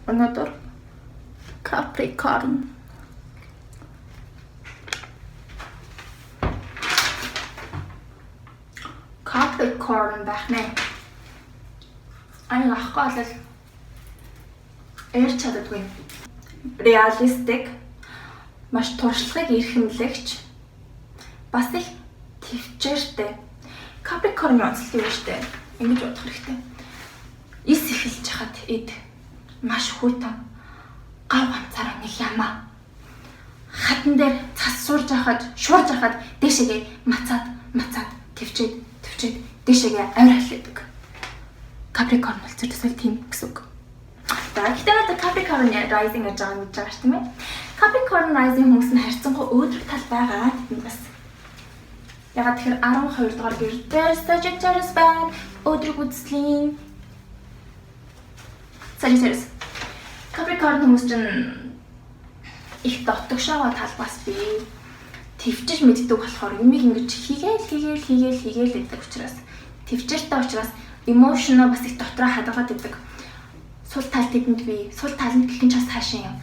Өнөөдөр Capricorn. Capricorn байх нэ. Ань ахгүй бол ярьж чаддаггүй. Realistic, маш туршлагыг эрхэмлэгч, бас их төвчээртэй. Capricorn онцлог юм шүү дээ. Ингэж бодох хэрэгтэй. Ис эхэлж хахад эд маш хүйтэн гав ганцаараа нэг ямаа хатан дээр цас шуурж хахад дэшегээ мацаад төвчээд дэшегээ авир халиадаг. Capricorn бол зөвхөн тийм гэсэн үг. Гэхдээ надад Capricorn rising гэж байгаа мэдэж байгаа шүү дээ. Capricorn rising хүмүүс нь харьцангуй өөдрөг тал байгаа гэдэг бас. Ягаад тэгэхээр 12 дугаар гэрдээ Sagittarius байна. Өөдрөг үзлийн Sagittarius. Capricorn хүмүүс чинь их дотгошоогоо тал бас бий. Твчж мэддэг болохоор юмыг ингэж хийгээл гэдэг учраас твчээртэй учраас emotion-оо бас их дотроо хадгалаад идэг. Сул тал тэдэнд бий. Сул талд гэх юм ч бас хаашаа юм.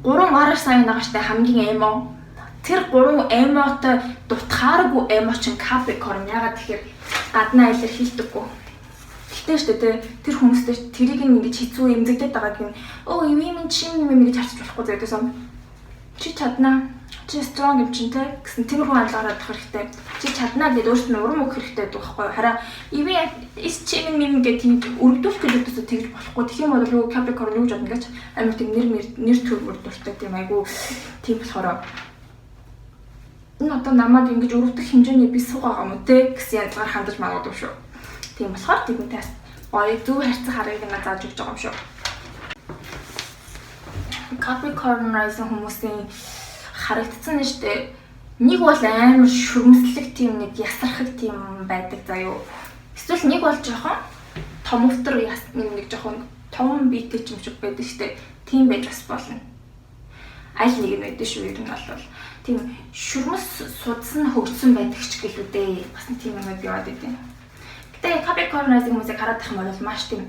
3 гараар сайн байгаа штэ хамгийн эмо. Тэр 3 эмотой дутхааргүй эмо чин Capricorn ягаад тэгэхээр гаднаа илэрхийлдэггүй. Гэтэ штэ тэр хүмүүстэй тэрийг ингэж хэцүү эмзэгдээд байгааг юм. Оо юм чим гэж харчих болохгүй зайдсан. Чи чаднаа. Чи strong юм чинь те гэсэн тиймэрхүү хандлагаараа авах хэрэгтэй. Чи чаднаа гэдээ өөртөө урам өгөх хэрэгтэй байхгүй юу? Хараа ивэ is чим гэдэг тийм өргөдүүлэх гэдэг тэгж болохгүй. Тэгэх юм бол юу Capricorn юу гэж бодно гэж амар тийм нэр төрөөр дуртай тийм айгу тийм болохоор энэ одоо намайг ингэж өргөдөх хэмжээний би суугаа юм уу те гэсэн янзгаар хандаж магадгүй шүү. Тийм болохоор тэгмээс гоё зөв харьцах аргыг нь зааж өгч байгаа юм шүү. Capricorn rising хүмүүсийн харагдсан нь штэ нэг бол амар шүрмслэг тийм нэг ясархаг тийм байдаг заяо. Эсвэл нэг бол жоохон том өвтөр нэг жоохон том биетэй ч юм шиг байдаг штэ. Тийм байж бас болно. Аль нэг нь байдаг шүү. Ер нь бол тийм шүрмс судсан хөгжсөн байдаг ч гэлүү дээ. Бас тийм юм яваад идэв. Гэтэ Capricorn rising хүмүүсийг хараад тах юм бол маш тийм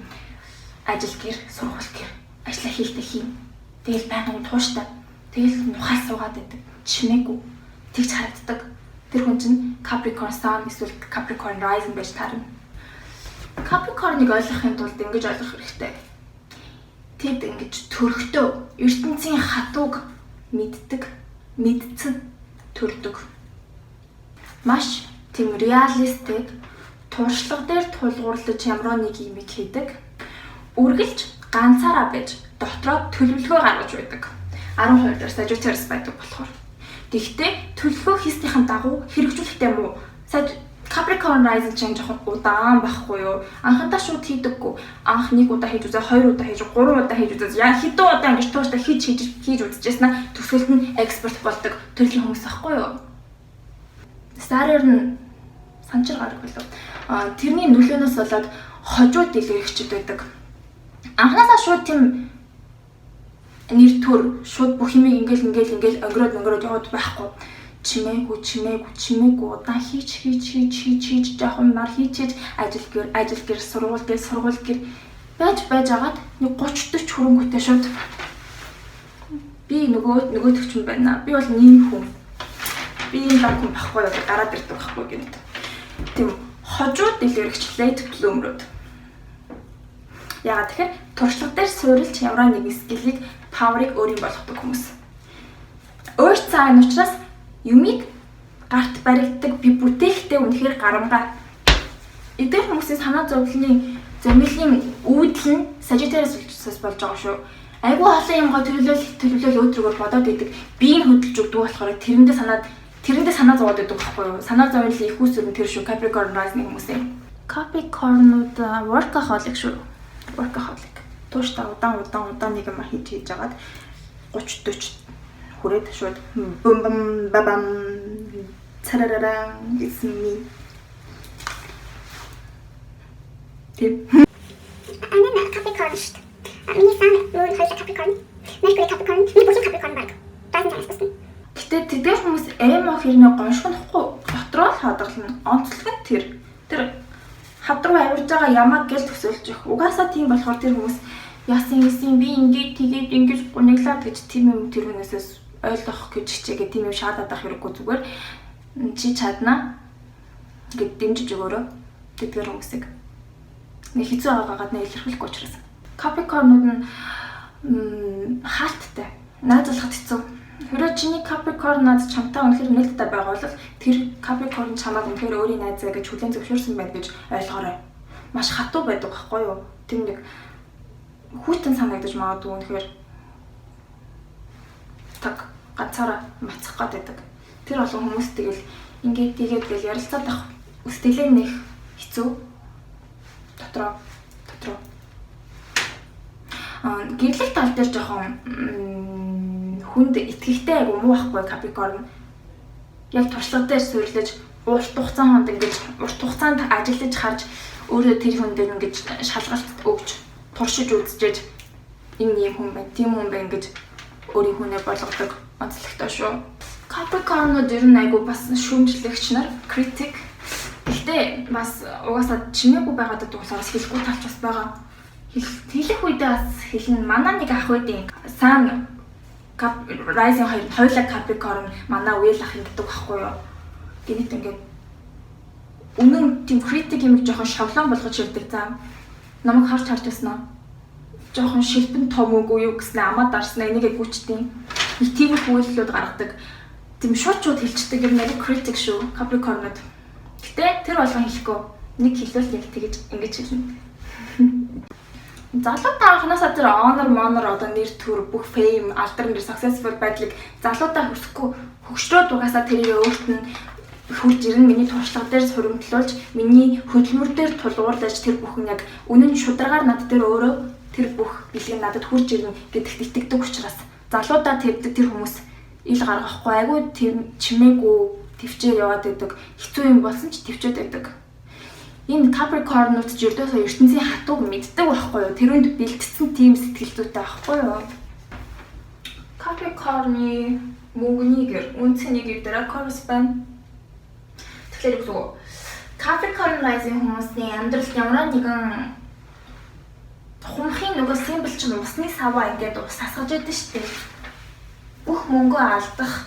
ажил гэр, сургууль гэр ажилла хийлтэй хийм. Тэгэл байнгын тууштай. Тэгэл нухаа суугаад байдаг. Чимээгүй. Тэгж харагддаг. Тэр хүн чинь Capricorn sun эсвэл Capricorn rising байж таарна. Capricorn-ыг ойлгохын тулд ингэж ойлгох хэрэгтэй. Тэд ингэж төрхтөө ертөнцийн хатууг мэдцэн төрдөг. Маш тийм реалистик туршлага дээр тулгуурлаж ямар нэг юм хийдэг. Үргэлж ганцаараа байж дотроо төлөвлөгөө гаргаж байдаг. 12 дээр Sagittarius байдаг болохоор. Тэгэхдээ төлөвлөгөө хийснийхэн дагуу хэрэгжүүлэхтэй муу. Capricorn rising чинь жоохон удаан байхгүй юу? Анхандаа шууд хийдэггүй. Анх 1 удаа хийж үзээ, 2 удаа хийж, 3 удаа хийж үзээ. Яа хэдэн удаа ингэж тууштай хийж үзчихсэн. Төгсгөлд нь эксперт болдог төрлийн хүмүүс байхгүй юу? Стараар нь санчир гараг болов. Тэрний нөлөөнөөс болоод хожууд дэлгэрэгчд байдаг. Анхнаасаа шууд тийм нэр төр шууд бүх юмыг ингээл өнгөрөөд яваад байхгүй. Чимээгүй удаан хийж жоохон мар хийж ажил гэр сургууль гэр байж агаад нэг 30-40 хөрөнгөтэй шууд би нөгөө төгчм байна. Би бол нэм хүн. Би лаг хүн байхгүй юу гараад ирдэг байхгүй гэнэ. Тийм хожууд дэлгэрэгч late bloomer-ууд. Ягаад тэгэхээр туршлага дээр суурилж ямар нэгэн скиллийг power-ыг өөрийн болгодог хүмүүс. Өөрт цаана учраас юмыг гарт баригддаг би бүтээхтэй үнэхээр гарамгаа. Эдгээр хүмүүсийн санаа зовлон үүдэл нь Sagittarius болж байгаа шүү. Айгуу олон юмгаа төлөвлөл өөдрөгөр бодоод идэг. Биеийг хөдөлж өгдөг болохоор тэрэндээ санаа зовоод идэг байхгүй юу? Санаа зовлон их үүсвэр нь тэр шүү Capricorn rising хүмүүсийн. Capricorn-ууд workaholic шүү. Workaholic. Тууштай удаан нэг юм хийж агаад 30-40 хүрээд шууд бам царараа гэсэн. Тип. Capricorn шүү. Миний сан руу хоёул Capricorn. Mercury Capricorn, миний бүхэн Capricorn баг. Rising sign гэсэн. Гэтэ тэдгээр хүмүүс эмо хэрнээ гоншгонохгүй дотроо л хадгална. Онцлог нь тэр хадруу авирж байгаа ямаг гэл төсөөлж их. Угаасаа тийм болохоор тэр хүмүүс яасан юм би ингээд тэгээд ингэж гуниглаад гэж тийм юм тэр хүнээс ойлгох гэж хичээгээ тийм юм шаардаад байх хэрэггүй зүгээр чи чадна гэд дэмжиж өгөөрэй тэдгээр хүмүүсийг нэг хэцүү байгаагаад нэг илэрхийлэхгүй учраас Capricorn-ууд нь хаалттай найзлахад хэцүү. Хэрвээ чиний Capricorn над чамтай үнэхээр нээлттэй байгаа бол тэр Capricorn чамайг үнэхээр өөрийн найзаа гэж хүлээн зөвшөөрсөн байд гэж ойлгоорой. Маш хатуу байдаг байхгүй юу? Тэр нэг хүйтэн санагдаж магадгүй үнэхээр таг ганцаараа мацах гэдэг. Тэр олон хүмүүс тэгэл ингээд тийгээд гэл ярилцаад байх үстэлээ нэх хэцүү. Дотроо гэрлэх тал дээр жоохон хүнд итгэхтэй айгу муу байхгүй Capricorn. Яг туршлага дээр суйрлаж урт хугацаанд ингэж урт хугацаанд ажиллаж харж өөрөө тэр хүн дээр ингэж шалгалт өгч туршиж үзчихэж энэ юм хүн байна, тийм хүн байна гэж өөрийн хүнээ болгодог онцлогтой шүү. Capricorn-ууд ер нь айгу бас шүүмжлэгч нар, критик. Гэхдээ бас угаасаа чимээгүй байгаад болохоор хэлэхгүй талч бас байгаа. Хэлэх үедээ бас хэлнэ. Манай нэг ах байдیں۔ Сан Rising хоёулаа Capricorn манай үеэл ах ингэдэг байхгүй юу? Гэнэт ингээд үнэн тийм критик юм жоохон шавлон болгож ирдэг заа. Намайг харж байсан уу? Жоохон шилбэн том үгүй юу гэснээр амаа дарснаа энийгээ гүчтیں۔ Нэг тийм их үйлдэлүүд гаргадаг. Тийм шууд хэлцдэг юм нэг критик шүү Capricorn-ууд. Гэтэ тэр болгон хэлэхгүй. Нэг хэлвэл яг тэгэж ингэж хэлнэ. Залуутаа анханасаа тэр honor одоо нэр төр бүх fame алдар нэр successful байдлыг залуутаа хүсэхгүй хөгшрөөд угаасаа тэрийг өөрт нь хурж ирнэ миний туршлага дээр суримтлуулж миний хөдөлмөр дээр тулгуурлаж тэр бүхэн яг үнэн шударгаар над дээр өөрөө тэр бүх бэлэг надад хурж ирнэ гэдэгт итгэдэг учраас залуутаа тэр хүмүүс ил гаргахгүй айгүй тийм чимээгүй төвчөө яваад байдаг хэцүү юм болсон ч төвчөөд байдаг. Энэ Capricorn-ууд ч ердөөсөө ертөнцийн хатууг мэддэг байхгүй юу? Тэрүүнд бэлтгэсэн тийм сэтгэл зүйтэй байхгүй юу? Capricorn-ы мөнгөний гэр үнцний гэр Draconis байна. Тэгэхээр юу Capricorn rising хүмүүсийн амьдралд ямар нэгэн хумхын нөгөө символ чинь усны саваа ингээд ус асгаж байдаг шүү дээ. Бүх мөнгөө алдах,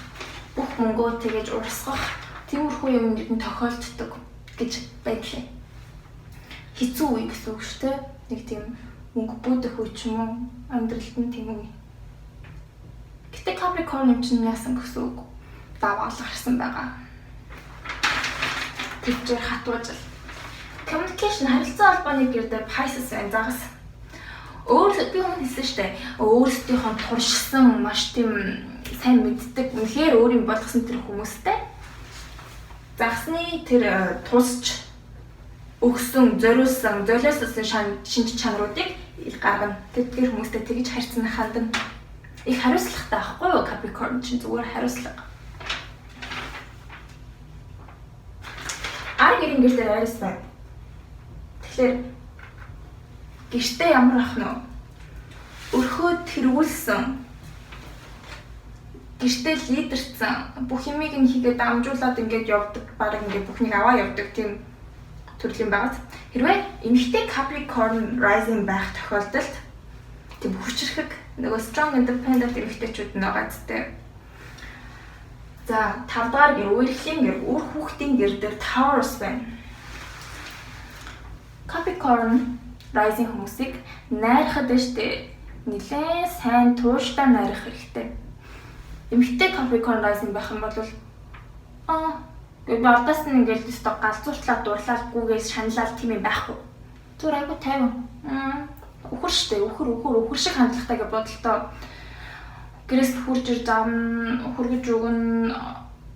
бүх мөнгөө тэгэж урсгах тиймэрхүү юм нэг тохиолддог гэж байдлаа. Хэцүү үе гэсэн үг шүү дээ. Нэг тийм мөнгө бүүдэх үе ч юм уу амьдралд нь тийм үе. Гэтэ Capricorn юм чинь яасан гэсэн үг даваал гарсан байгаа. Тэвчээр хатуужл. Communication харилцаа холбооны гэр дээр Pisces байна загас. Өөр би өмнө хэлсэн шүү дээ. Өөрсдийнхөө туршсан маш тийм сайн мэддэг үнэхээр өөрийн болгосон тэр хүмүүстэй загсны тэр тусч өгсөн, зориулсан, золиослсон шинж чанаруудыг гаргана. Тэдгээр хүмүүстэй тэгж харьцан хандна. Их хариуцлагатай байхгүй юу Capricorn чинь зүгээр хариуцлага. Ар гэрийн гэрээр Aries байна. Тэгэхээр гэртээ ямар ах нь өрхөө тэргүүлсэн гэртээ лидерцэн бүх юмыг нь хийгээд амжуулаад ингээд явдаг баг ингээд бүхнийг аваа явдаг тийм төрлийн байгааз. Хэрвээ эмэгтэй Capricorn rising байх тохиолдолд тийм хүчрхэг нөгөө strong independent эмэгтэйчүүд нь байгаа зү. За 5 дахь гэр үерхлийн гэр үр хүүхдийн гэр дээр Taurus байна. Capricorn rising хүмүүсийг найрахад штэ нэлээд сайн тууштай найрах хэрэгтэй. Эмэгтэй Capricorn rising байх юм бол би ардаас нь ингээл өстө галзууртлаа дуурлалгүйгээс шаналал тийм юм байхгүй. Зүгээр айгу тайван. Үхэр штэ үхэр шиг хандлагатай гэж бодолтой. Гэрээс хурж ирж хургиж өгөн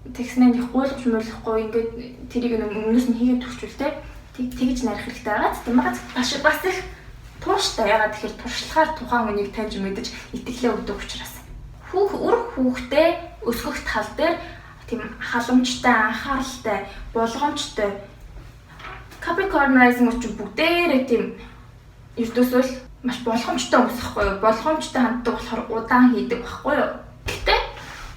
тэгснээр их гуйлгаж мөрлөхгүй ингээд тэрийг өмнөөс нь хийгээд төгчвөл тэгж нарих хэрэгтэй байгаа. Тиймээс бас их тууштай ягаад тэгэхээр туршлагаар тухайн хүнийг таньж мэдэж итгэлээ өгдөг учраас. Үр хүүхдээ өсгөх тал дээр тийм халамжтай, анхааралтай, болгоомжтой Capricorn rising учраас бүгдээрээ тийм ердөөсөө маш болгоомжтой өмсөхгүй юу? Болгоомжтой ханддаг болохоор удаан хийдэг байхгүй юу? Гэтэ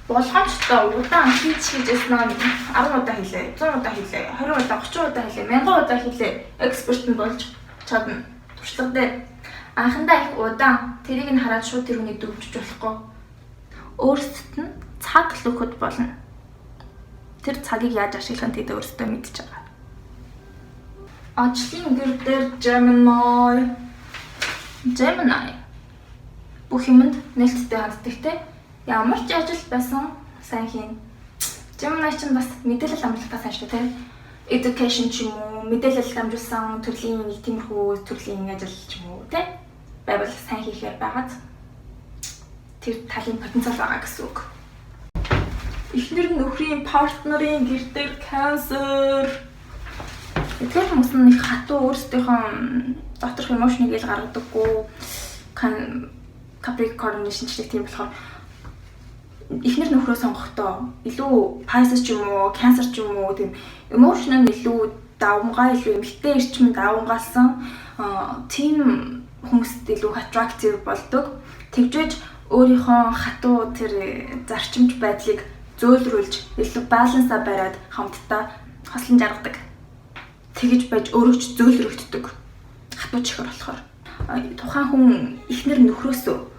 болгоомжтой удаан хийжсэн нь 10 удаа хийлээ, 100 удаа хийлээ, 20 удаа, 30 удаа хийлээ, 1000 удаа хийлээ. Эксперт нь болж чадна. Туршлага дээр Анхандаа их удаан тэрийг нь хараад шууд тэр хүнийг дөвчж болохгүй. Өөрсдөд нь цаг л өгөхөд болно. Тэр цагийг яаж ашиглахын тэд өөрсдөө мэдж байгаа. Ажлын гэр дээр Gemini бүх юмд нээлттэй ханддаг те. Ямар ч ажил байсан сайн хийн. Gemini ч бас мэдээлэл амлалтаа сайн шүү те. Education ч юм уу, мэдээлэл дамжуулсан төрлийн нэг тиймэрхүү төрлийн ажил ч юм уу те. Байвал сайн хийхээр байгаад тэр талын потенциал байгаа гэсэн үг. Эхнэр нөхрийн партнерын гэр дээр Cancer. Тэгэхээр хүмүүс нь их хатуу өөрсдийнхөө доторх эмоцныг ил гаргадаггүй. Capricorn шинжлэх тийм болохоор эхнэр нөхрөө сонгохдоо илүү Pisces ч юм уу, Cancer ч юм уу тийм эмоцн нь илүү давмгай, илүү эмгтэй эрчмэнд давмгаалсан тийм хүмүүст илүү attractive болдог. Тэгжээж өөрийнхөө хатуу тэр зарчимч байдлыг зөөлрүүлж илүү балансаа бариад хамтдаа хослон жаргадаг. Тэгэж байж өөрөө ч зөөлрөгддөг. Хатуу чихэр болохоор тухайн хүн эхнэр нөхрөөсөө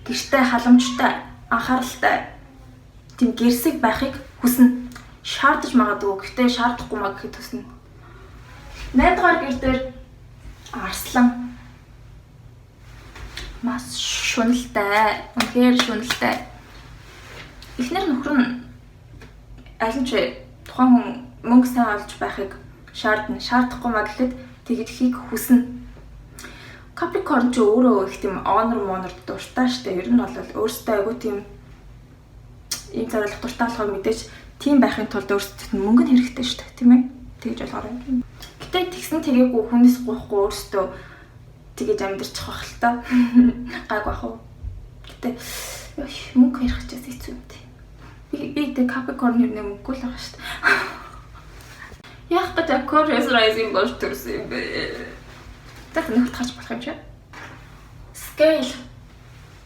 гэртэй халамжтай, анхааралтай тийм гэрсэг байхыг хүснэ. Шаардаж магадгүй, гэхдээ шаардахгүй маа гэхэд хүснэ. 8 дугаар гэр дээр Арслан. Маш шуналтай, үнэхээр шуналтай. Эхнэр нөхөр нь аль ч тухайн хүн мөнгө сайн олж байхыг шаардахгүй маа гэхэд тэгдэхийг хүснэ. Capricorn ч өөрөө их тийм honor дуртай штэ. Ер нь бол өөртөө айгүй тийм ийм зорилго дуртай болохоор мэдээж тийм байхын тулд өөртөө мөнгө нь хэрэгтэй штэ, тийм ээ. Тэгж болохоор. Гэтэ тэгсэн тэгээгүй хүнээс гоохгүй өөртөө тэгэж амьдэрчих байх л та. Гайг бах уу. Гэтэ мөнгө ярих ч хэцүү юм тий. Би тэ Capricorn нэр мөнгө л байгаа штэ. Яг гэдэг Aquarius rising болж төрсөн юм бэ. Тэгт нөхөд хаж болох юм чи. Scale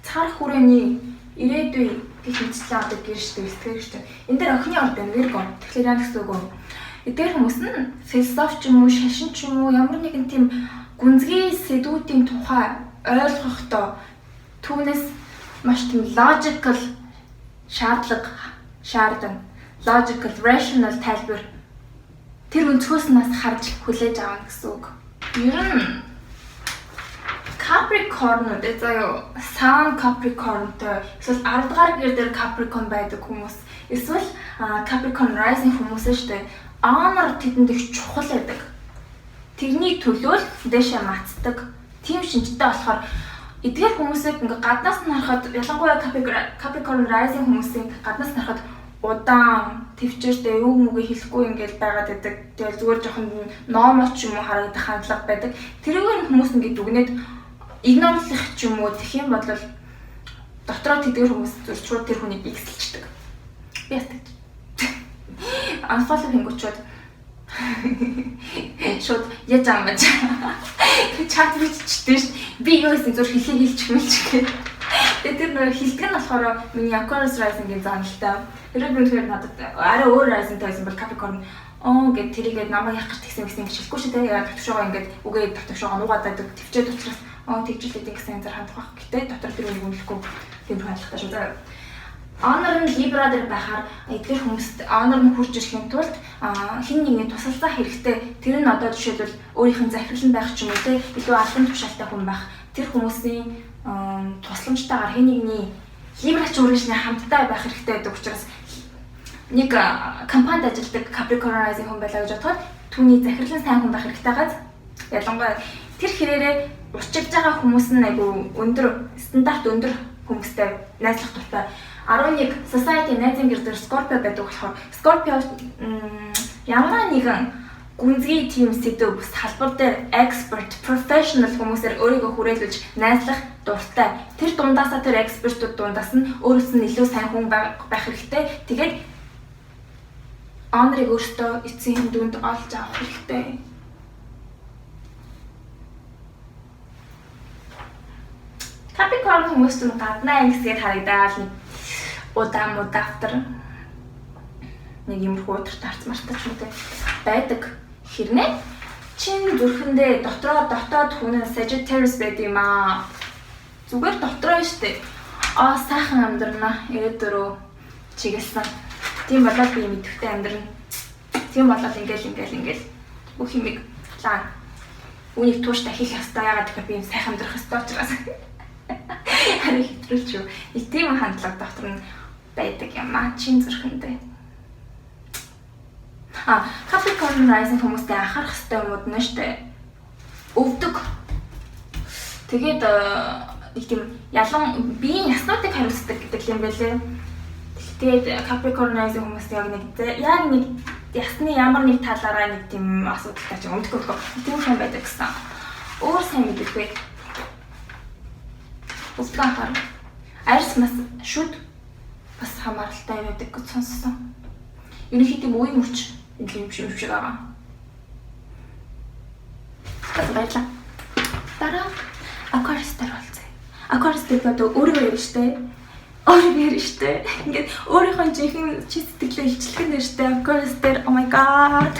цар хүрээний ирээдүй гэх мэтчлээ одоо гэр штэ, сэтгэл штэ. Энд дээр охины орд байна, Virgo. Тэгэхээр яа гэсэн үг вэ? Эдгээр хүмүүс нь философи ч юм уу, шашин ч юм уу, ямар нэгэн тийм гүнзгий сэдвүүдийн тухай ойлгохдоо түүнээс маш тийм logical шаардлага, logical, rational тайлбар тэр өнцгөөс нас харж хүлээж авах гэсэн үг. Ер нь Capricorn заяа Sun Capricornтэй эсвэл 10 дугаар гэр дээр Capricorn байдаг хүмүүс эсвэл Capricorn rising хүмүүс шүү дээ. Honor тэдэнд их чухал байдаг. Тэрний төлөө л дэшээ мацдаг. Тийм шинжтэй болохоор эдгээр хүмүүсийг ингээ гаднаас нь харахад ялангуяа Capricorn rising хүмүүсийн гаднаас нь харахад удаан төвчээртэй юу мөгийг хэлэхгүй ингээд байгаад байдаг. Тэгэл зүгээр жоохон номоч юм уу харагдах хандлага байдаг. Тэрүүгээр хүмүүс ингээд дүгнээд игнорлох ч юм уу тэгэх юм бол дотроо тэдгээр хүмүүс зурчрууд тэр хүнийг игсэлчдэг. Би ястаж. Unfollow хийнгүүчүүд шууд яаж амж чат биччихсэн шүү. Би юу гэсэн зүр хэлчих мэлчих. Тэгээ тэр нөр хэлдэг нь болохоор миний Aquarius rising-ийн заналтай. Тэрээр үнэхээр надад арай өөр rising тайсан бол Capricorn гэд тэрийгээд намайг яах гэж тэгсэн гэж хэлэхгүй шүү дээ. Яг төвшөөгөө ингээд үгээ төвшөөгөө нуугаад байдаг. Төвчээд учраас тэгжүүлээд гэсэн зэр хандах байх. Гэтэ дотор тэр үнийг үнэлэхгүй тийм хандлагатай шүү дээ. Honor нь Libra дээр байхаар эдгээр хүмүүст honor нь хурж ирэхин тулд хин нэгний тусалцаа хэрэгтэй. Тэр нь одоо жишээлбэл өөрийнх нь захирал байх ч юм уу те илүү албан тушаалтай хүн байх. Тэр хүмүүсийн тусламжтайгаар хин нэгний Libra ч өөрийнхөө хамтдаа байх хэрэгтэй гэдэг учраас нэг компанид ажилладаг Capricorn rising хүн байлаа гэж бодоход түүний захирал нь сайн хүн байх хэрэгтэй газ. Ялангуяа тэр хэрээрээ учигж байгаа хүмүүс нь айгүй стандарт өндөр хүмүүстэй найзлах дуртай. 11 society найзын гэр дээр Scorpio байдаг болохоор Scorpio ямар нэгэн гүнзгий team сэдв салбар дээр expert, professional хүмүүсээр өөрийгөө хүрээлүүлж найзлах дуртай. Тэр дундаасаа тэр экспертүүд дундаас нь өөрөөс нь илүү сайн хүн байх хэрэгтэй. Тэгээд honorыг өөртөө эцсийн дүнд олж авах хэрэгтэй. Capricorn хүмүүст нь гаднаа ингэсгээд харагдаад удаан автар нэг юмрхүү удирт арц мартаж үүтэй байдаг. Хэрнээ Чин зүрхэндээ дотоод хүн Sagittarius байд юм аа. Зүгээр дотроо штэ. Сайхан амьдрна. Ирээдүрөө чиглэсэн. Тийм болоод би мэдвэхтэй амьдрна. Тийм болоод ингээл бүх юмыг план. Үнийг тууштай хийх ёстой. Ягаад гэвэл би юм сайхан амьдрах ёстой учраас. Харин хэтрүүлж юу. Тийм хандлага дотор нь байдаг юм аа. Чин зүрхэндээ. Capricorn rising хүмүүстэй анхаарах хэрэгтэй юмуд нь штэ. Өвдөг. Тэгээд нэг тийм ялан биеийн яснуудыг хариуцдаг гэдэг юм байлээ. Тэгээд Capricorn rising хүмүүс яг нэг ясны ямар нэг талаараа нэг тийм асуудалтай ч өмдөг. Тийм юм байдаг гэсэн. Өөр сайн мэдээгүй. Өвдөг анхаар. Арьс нас шүд бас хамааралтай байдаг гэж сонссон. Ерөнхийдөө үе мөч юм шиг байгаа. Баярлалаа. Дараа Aquarius дээр болцсон. Aquarius дээр одоо өөрөө ярьжтэй. Ингээд өөрийнхөө жинхэнэ чи сэтгэлээ илчлэх нь штэ Aquarius дээр oh my god.